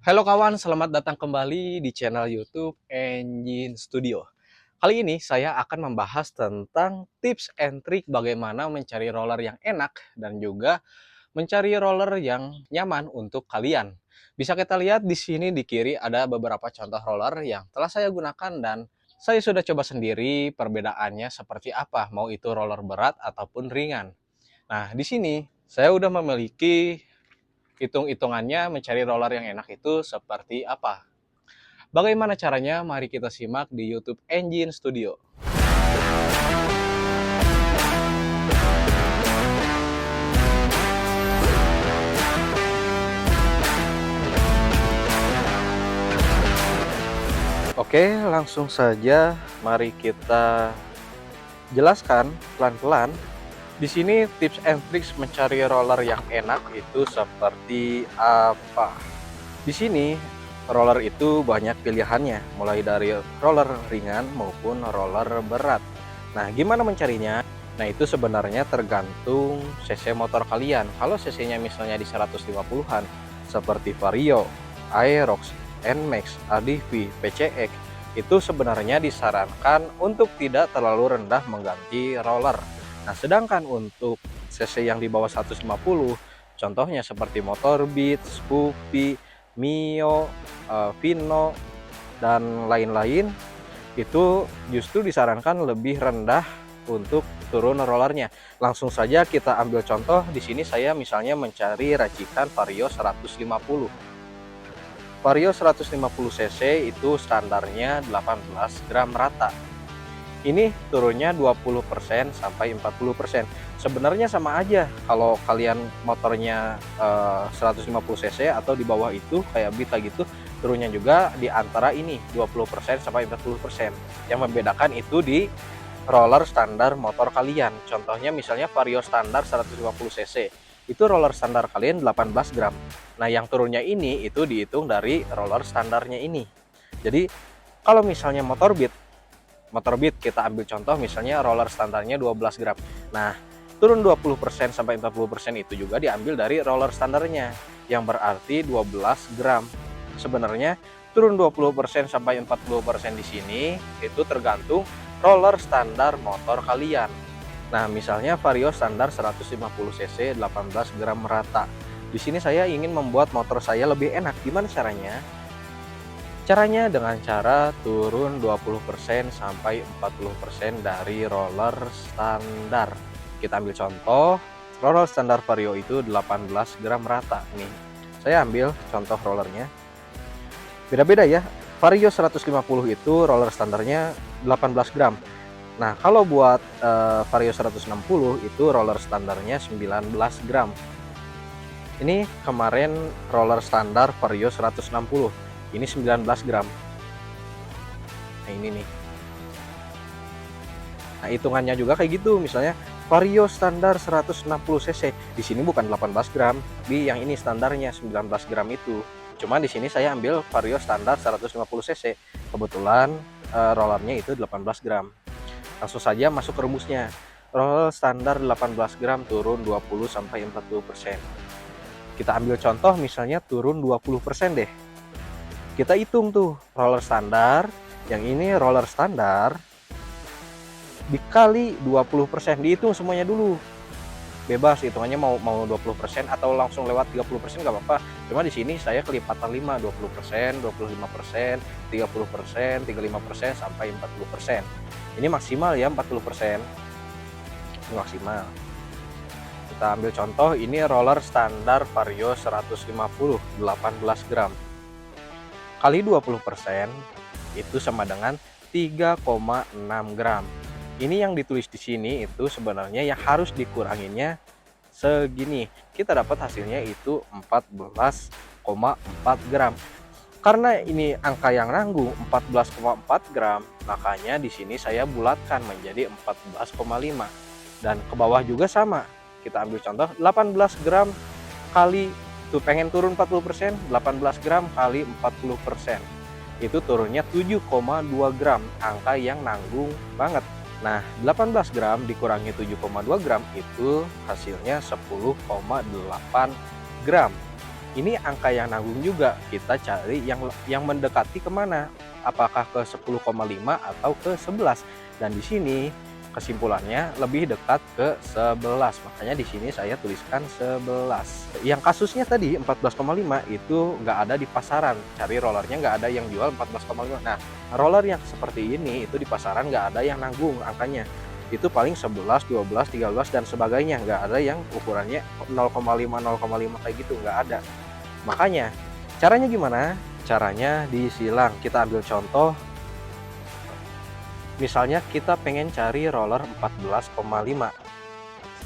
Halo kawan, selamat datang kembali di channel YouTube Engine Studio. Kali ini saya akan membahas tentang tips and trick bagaimana mencari roller yang enak dan juga mencari roller yang nyaman untuk kalian. Bisa kita lihat di sini di kiri ada beberapa contoh roller yang telah saya gunakan dan saya sudah coba sendiri perbedaannya seperti apa, mau itu roller berat ataupun ringan. Nah, di sini saya udah memiliki hitung-hitungannya mencari roller yang enak itu seperti apa. Bagaimana caranya? Mari kita simak di YouTube Engine Studio. Oke, langsung saja mari kita jelaskan pelan-pelan. Di sini tips and tricks mencari roller yang enak itu seperti apa? Di sini roller itu banyak pilihannya, mulai dari roller ringan maupun roller berat. Nah, gimana mencarinya? Nah, itu sebenarnya tergantung cc motor kalian. Kalau cc-nya misalnya di 150-an seperti Vario, Aerox, Nmax, ADV, PCX, itu sebenarnya disarankan untuk tidak terlalu rendah mengganti roller. Nah, sedangkan untuk cc yang di bawah 150, contohnya seperti Motorbit, Scoopy, Mio, Vino, dan lain-lain, itu justru disarankan lebih rendah untuk turun rollernya. Langsung saja kita ambil contoh. Di sini saya misalnya mencari racikan Vario 150. Vario 150 cc itu standarnya 18 gram rata. Ini turunnya 20% sampai 40%. Sebenarnya sama aja kalau kalian motornya 150 cc atau di bawah itu kayak Bita gitu, turunnya juga di antara ini 20% sampai 40%. Yang membedakan itu di roller standar motor kalian. Contohnya misalnya Vario standar 150 cc. Itu roller standar kalian 18 gram. Nah, yang turunnya ini itu dihitung dari roller standarnya ini. Jadi kalau misalnya Motorbit kita ambil contoh misalnya roller standarnya 12 gram. Nah, turun 20% sampai 40% itu juga diambil dari roller standarnya yang berarti 12 gram. Sebenarnya turun 20% sampai 40% di sini itu tergantung roller standar motor kalian. Nah, misalnya Vario standar 150 cc 18 gram rata. Di sini saya ingin membuat motor saya lebih enak. Gimana caranya? Caranya dengan cara turun 20% sampai 40% dari roller standar. Kita ambil contoh, roller standar Vario itu 18 gram rata nih. Saya ambil contoh rollernya. Beda-beda ya. Vario 150 itu roller standarnya 18 gram. Nah, kalau buat Vario 160 itu roller standarnya 19 gram. Ini kemarin roller standar Vario 160. Ini 19 gram. Nah, ini nih. Nah, hitungannya juga kayak gitu. Misalnya Vario standar 160 cc. Di sini bukan 18 gram, di yang ini standarnya 19 gram itu. Cuma di sini saya ambil Vario standar 150 cc. Kebetulan rollernya itu 18 gram. Langsung saja masuk ke rumusnya. Roller standar 18 gram turun 20 sampai 40%. Kita ambil contoh misalnya turun 20% deh. Kita hitung tuh roller standar, yang ini roller standar dikali 20%, dihitung semuanya dulu. Bebas hitungannya mau 20% atau langsung lewat 30% nggak apa-apa. Cuma di sini saya kelipatan 5, 20%, 25%, 30%, 35% sampai 40%. Ini maksimal ya 40%. Ini maksimal. Kita ambil contoh, ini roller standar Vario 150 18 gram. Kali 20% itu sama dengan 3,6 gram. Ini yang ditulis di sini itu sebenarnya yang harus dikuranginnya segini. Kita dapat hasilnya itu 14,4 gram. Karena ini angka yang nanggung 14,4 gram, makanya di sini saya bulatkan menjadi 14,5. Dan ke bawah juga sama. Kita ambil contoh 18 gram kali tuh pengen turun 40%, 18 gram kali 40%. Itu turunnya 7,2 gram, angka yang nanggung banget. Nah, 18 gram dikurangi 7,2 gram itu hasilnya 10,8 gram. ini angka yang nanggung juga. Kita cari yang mendekati kemana? Apakah ke 10,5 atau ke 11? Dan di sini kesimpulannya lebih dekat ke 11. Makanya di sini saya tuliskan 11. Yang kasusnya tadi 14,5 itu nggak ada di pasaran. Cari rollernya nggak ada yang jual 14,5. Nah, roller yang seperti ini itu di pasaran nggak ada yang nanggung angkanya. Itu paling 11, 12, 13 dan sebagainya. Nggak ada yang ukurannya 0,5, 0,5 kayak gitu, nggak ada. Makanya caranya gimana? Caranya disilang. Kita ambil contoh, misalnya kita pengen cari roller 14,5.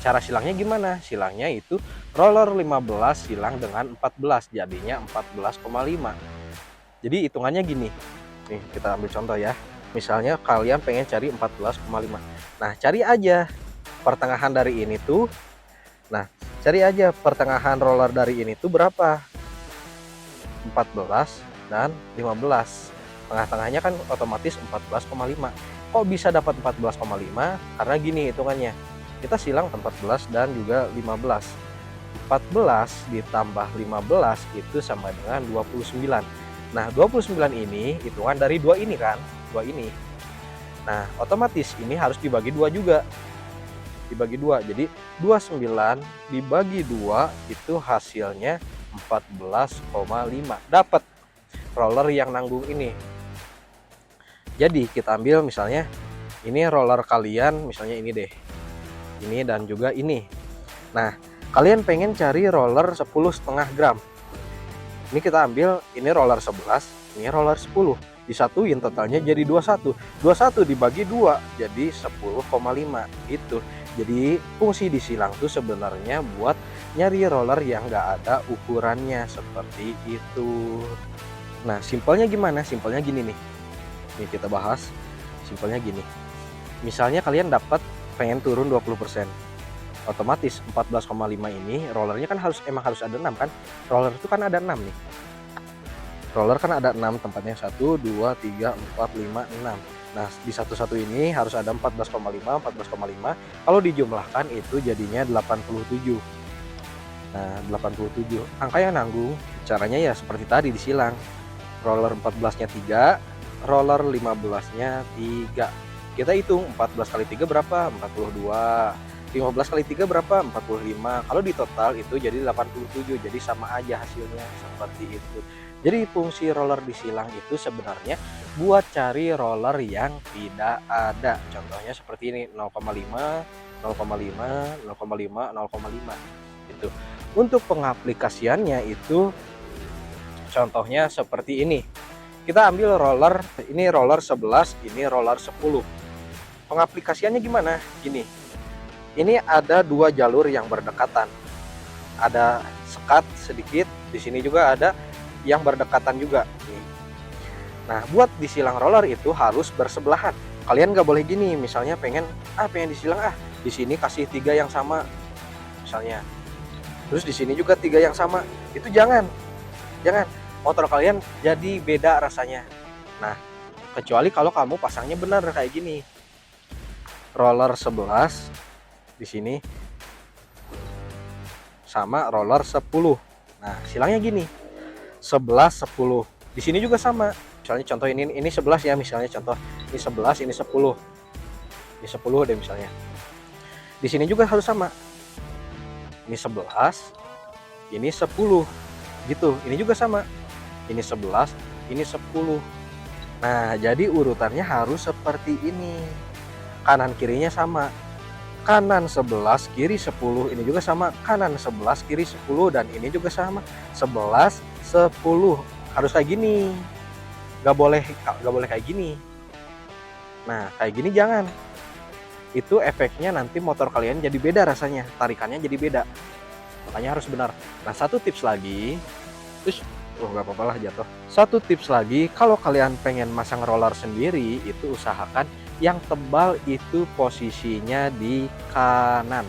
Cara silangnya gimana? Silangnya itu roller 15 silang dengan 14, jadinya 14,5. Jadi hitungannya gini. Nih, kita ambil contoh ya. Misalnya kalian pengen cari 14,5. Nah, cari aja pertengahan dari ini tuh. Nah, cari aja pertengahan roller dari ini tuh berapa? 14 dan 15. Tengah-tengahnya kan otomatis 14,5. Kok bisa dapat 14,5? Karena gini hitungannya. Kita silang 14 dan juga 15. 14 ditambah 15 itu sama dengan 29. Nah, 29 ini hitungan dari 2 ini kan? 2 ini. Nah, otomatis ini harus dibagi 2 juga. Dibagi 2. Jadi 29 dibagi 2 itu hasilnya 14,5. Dapat roller yang nanggung ini. Jadi kita ambil misalnya ini roller kalian, misalnya ini deh. Ini dan juga ini. Nah, kalian pengen cari roller 10,5 gram. Ini kita ambil, ini roller 11, ini roller 10. Disatuin totalnya jadi 21. 21 dibagi 2 jadi 10,5 itu. Jadi fungsi disilang tuh sebenarnya buat nyari roller yang nggak ada ukurannya seperti itu. Nah, simpelnya gimana? Simpelnya gini nih. Nih kita bahas. Simpelnya gini. Misalnya kalian dapat pengen turun 20%. Otomatis 14,5 ini rollernya kan emang harus ada 6 kan? Roller itu kan ada 6 nih. Roller kan ada 6 tempatnya, 1, 2, 3, 4, 5, 6. Nah, di satu-satu ini harus ada 14,5, 14,5. Kalau dijumlahkan itu jadinya 87. Nah, 87. Angka yang nanggung, caranya ya seperti tadi disilang. Roller 14-nya 3, roller 15-nya 3. Kita hitung 14 kali 3 berapa? 42. 15 kali 3 berapa? 45. Kalau di total itu jadi 87. Jadi sama aja hasilnya seperti itu. Jadi fungsi roller disilang itu sebenarnya buat cari roller yang tidak ada. Contohnya seperti ini 0,5, 0,5, 0,5, 0,5 gitu. Untuk pengaplikasiannya itu contohnya seperti ini. Kita ambil roller, ini roller 11, ini roller 10. Pengaplikasiannya gimana? Gini. Ini ada 2 jalur yang berdekatan. Ada sekat sedikit, di sini juga ada yang berdekatan juga. Nah, buat disilang roller itu harus bersebelahan. Kalian nggak boleh gini, misalnya pengen disilang di sini kasih 3 yang sama misalnya. Terus di sini juga 3 yang sama. Itu jangan. Motor kalian jadi beda rasanya. Nah, kecuali kalau kamu pasangnya benar kayak gini. Roller 11 di sini sama roller 10. Nah, silangnya gini. 11 10. Di sini juga sama. Misalnya contoh ini 11 ya, misalnya contoh ini 11, ini 10. Ini 10 deh misalnya. Di sini juga harus sama. Ini 11, ini 10. Gitu. Ini juga sama. Ini 11, ini 10. Nah, jadi urutannya harus seperti ini. Kanan kirinya sama. Kanan 11, kiri 10. Ini juga sama. Kanan 11, kiri 10. Dan ini juga sama. 11, 10. Harus kayak gini. Gak boleh kayak gini. Nah, kayak gini jangan. Itu efeknya nanti motor kalian jadi beda rasanya. Tarikannya jadi beda. Makanya harus benar. Nah, satu tips lagi. Terus gak apa-apa lah jatuh. Satu tips lagi, kalau kalian pengen masang roller sendiri, itu usahakan yang tebal itu posisinya di kanan.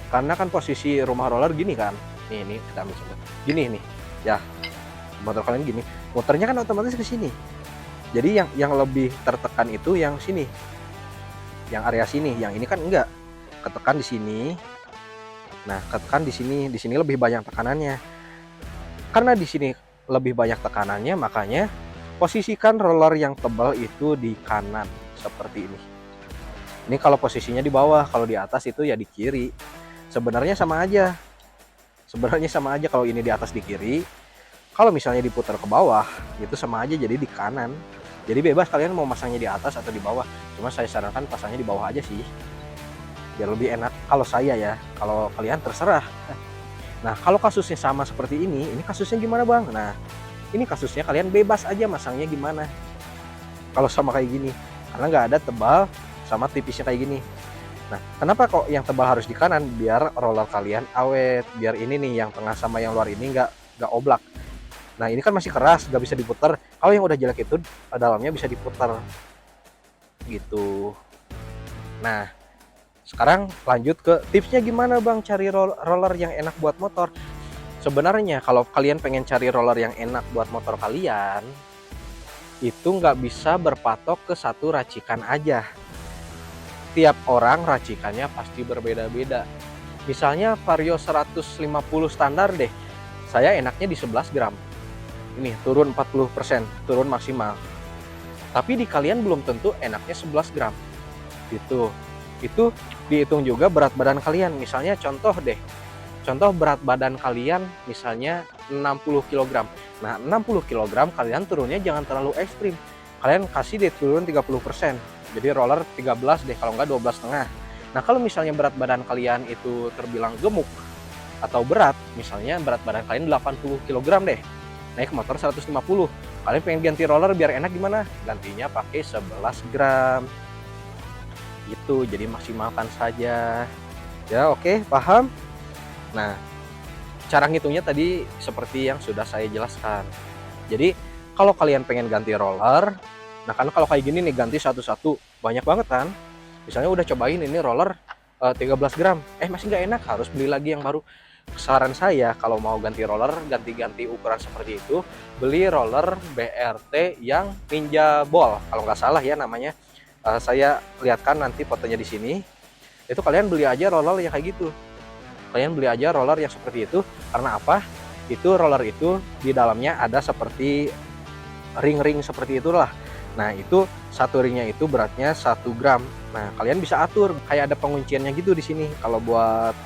Karena kan posisi rumah roller gini kan. Nih kita ambil contoh. Gini nih. Ya. Motor kalian gini. Motornya kan otomatis ke sini. Jadi yang lebih tertekan itu yang sini. Yang area sini, yang ini kan enggak. Ketekan di sini. Nah, ketekan di sini lebih banyak tekanannya. Karena di sini lebih banyak tekanannya, makanya posisikan roller yang tebal itu di kanan seperti ini. Ini kalau posisinya di bawah, kalau di atas itu ya di kiri. Sebenarnya sama aja. Sebenarnya sama aja, kalau ini di atas di kiri, kalau misalnya diputar ke bawah itu sama aja jadi di kanan. Jadi bebas kalian mau masangnya di atas atau di bawah. Cuma saya sarankan pasangnya di bawah aja sih, biar lebih enak. Kalau saya ya, kalau kalian terserah. Nah, kalau kasusnya sama seperti ini kasusnya gimana bang? Nah, ini kasusnya kalian bebas aja masangnya gimana. Kalau sama kayak gini, karena nggak ada tebal sama tipisnya kayak gini. Nah, kenapa kok yang tebal harus di kanan? Biar roller kalian awet, biar ini nih yang tengah sama yang luar ini nggak oblak. Nah, ini kan masih keras, nggak bisa diputar. Kalau yang udah jelek itu dalamnya bisa diputar gitu. Nah, sekarang lanjut ke tipsnya gimana bang cari roller yang enak buat motor. Sebenarnya kalau kalian pengen cari roller yang enak buat motor kalian, itu nggak bisa berpatok ke satu racikan aja. Tiap orang racikannya pasti berbeda-beda. Misalnya Vario 150 standar deh, saya enaknya di 11 gram. Ini turun 40%, turun maksimal. Tapi di kalian belum tentu enaknya 11 gram. Gitu. Itu dihitung juga berat badan kalian. Misalnya contoh berat badan kalian misalnya 60 kg. Nah, 60 kg kalian turunnya jangan terlalu ekstrim. Kalian kasih deh turun 30%. Jadi roller 13 deh, kalau enggak 12,5. Nah, kalau misalnya berat badan kalian itu terbilang gemuk atau berat, misalnya berat badan kalian 80 kg deh, naik motor 150. Kalian pengen ganti roller biar enak gimana? Gantinya pakai 11 gram. Gitu, jadi maksimalkan saja. Ya, oke, paham? Nah, cara ngitungnya tadi seperti yang sudah saya jelaskan. Jadi, kalau kalian pengen ganti roller, nah kan kalau kayak gini nih ganti satu-satu, banyak banget kan? Misalnya udah cobain ini roller 13 gram, masih nggak enak, harus beli lagi yang baru. Saran saya kalau mau ganti roller, ganti-ganti ukuran seperti itu, beli roller BRT yang Ninja Ball, kalau nggak salah ya namanya. Saya lihatkan nanti fotonya di sini. Itu kalian beli aja roller yang kayak gitu. Kalian beli aja roller yang seperti itu. Karena apa? Itu roller itu di dalamnya ada seperti ring-ring seperti itulah. Nah, itu satu ringnya itu beratnya 1 gram. Nah, kalian bisa atur kayak ada pengunciannya gitu di sini. Kalau buat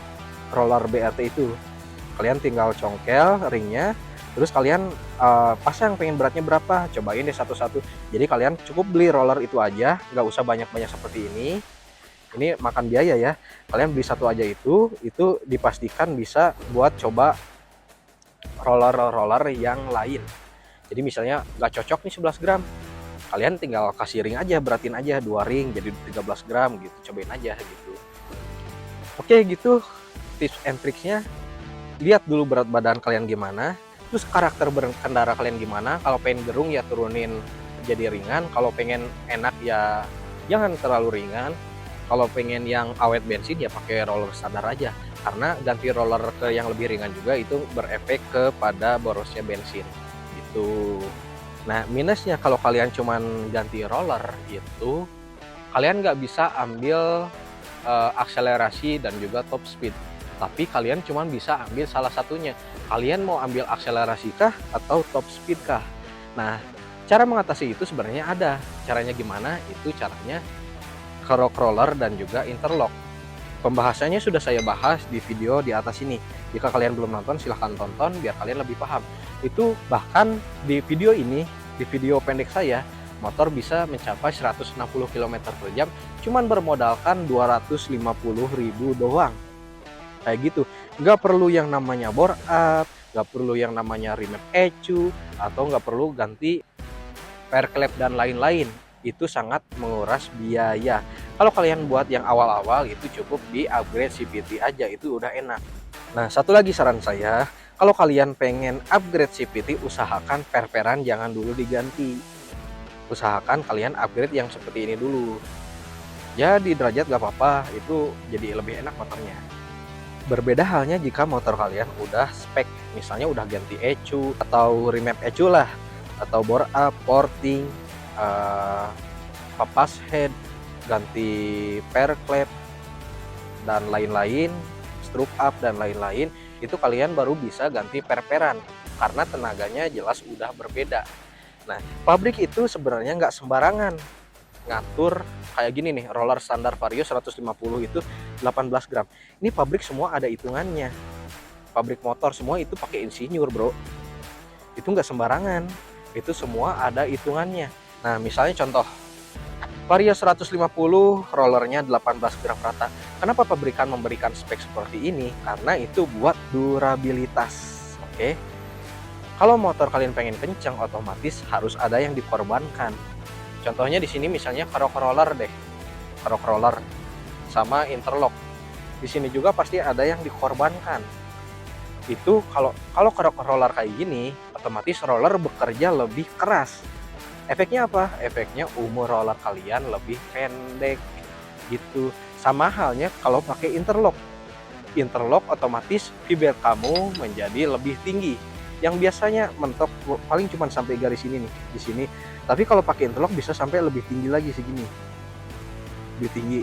roller BRT itu, kalian tinggal congkel ringnya, terus kalian pasang pengen beratnya berapa, cobain deh satu-satu. Jadi kalian cukup beli roller itu aja, nggak usah banyak-banyak seperti ini makan biaya ya. Kalian beli satu aja, itu dipastikan bisa buat coba roller yang lain. Jadi misalnya nggak cocok nih 11 gram, kalian tinggal kasih ring aja, beratin aja 2 ring jadi 13 gram gitu, cobain aja gitu. Oke, gitu tips and tricksnya. Lihat dulu berat badan kalian gimana, terus karakter berkendara kalian gimana. Kalau pengen gerung ya turunin jadi ringan, kalau pengen enak ya jangan terlalu ringan. Kalau pengen yang awet bensin ya pakai roller standar aja, karena ganti roller ke yang lebih ringan juga itu berefek kepada borosnya bensin gitu. Nah, minusnya kalau kalian cuman ganti roller itu kalian nggak bisa ambil akselerasi dan juga top speed, tapi kalian cuma bisa ambil salah satunya. Kalian mau ambil akselerasi kah atau top speed kah? Nah, cara mengatasi itu sebenarnya ada. Caranya gimana? Itu caranya kerok roller dan juga interlock. Pembahasannya sudah saya bahas di video di atas ini. Jika kalian belum nonton, silahkan tonton biar kalian lebih paham. Itu bahkan di video ini, di video pendek saya, motor bisa mencapai 160 km per jam cuman bermodalkan 250.000 doang. Kayak gitu, nggak perlu yang namanya bore up, nggak perlu yang namanya remap ECU, atau nggak perlu ganti pair clap dan lain-lain. Itu sangat menguras biaya. Kalau kalian buat yang awal-awal itu cukup di upgrade CVT aja, itu udah enak. Nah, satu lagi saran saya, kalau kalian pengen upgrade CVT, usahakan per-peran jangan dulu diganti. Usahakan kalian upgrade yang seperti ini dulu. Ya di derajat gak apa-apa, itu jadi lebih enak motornya. Berbeda halnya jika motor kalian udah spek, misalnya udah ganti ECU atau remap ECU lah, atau bore up, porting, papas head, ganti pair clap dan lain-lain, stroke up dan lain-lain, itu kalian baru bisa ganti per-peran. karena tenaganya jelas udah berbeda. Nah, pabrik itu sebenarnya nggak sembarangan ngatur kayak gini nih, roller standar Vario 150 itu 18 gram. Ini pabrik semua ada hitungannya. Pabrik motor semua itu pakai insinyur, bro. Itu nggak sembarangan. Itu semua ada hitungannya. Nah, misalnya contoh, Vario 150 rollernya 18 gram rata. Kenapa pabrikan memberikan spek seperti ini? Karena itu buat durabilitas. Oke. Kalau motor kalian pengen kencang, otomatis harus ada yang dikorbankan. Contohnya di sini misalnya kerok roller deh. Kerok roller sama interlock. Di sini juga pasti ada yang dikorbankan. Itu kalau kerok roller kayak gini, otomatis roller bekerja lebih keras. Efeknya apa? Efeknya umur roller kalian lebih pendek gitu. Sama halnya kalau pakai interlock. Interlock otomatis V-belt kamu menjadi lebih tinggi. Yang biasanya mentok paling cuma sampai garis ini nih, di sini. Tapi kalau pakai interlock bisa sampai lebih tinggi lagi segini. Lebih tinggi.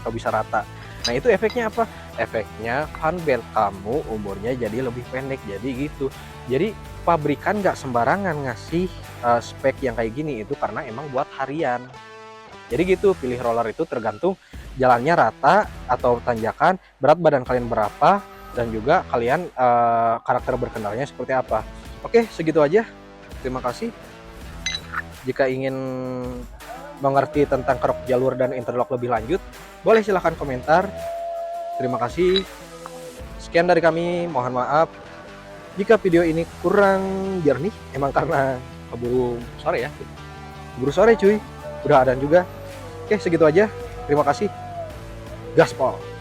Kalau bisa rata. Nah, itu efeknya apa? Efeknya fan belt kamu umurnya jadi lebih pendek. Jadi gitu. Jadi pabrikan nggak sembarangan ngasih spek yang kayak gini, itu karena emang buat harian. Jadi gitu, pilih roller itu tergantung jalannya rata atau tanjakan, berat badan kalian berapa, dan juga kalian karakter berkendaranya seperti apa. Oke, segitu aja. Terima kasih. Jika ingin mengerti tentang kerok jalur dan interlock lebih lanjut, boleh silahkan komentar. Terima kasih. Sekian dari kami, mohon maaf jika video ini kurang jernih, emang karena keburu sore ya. Keburu sore cuy, udah adzan juga. Oke, segitu aja. Terima kasih. Gaspol.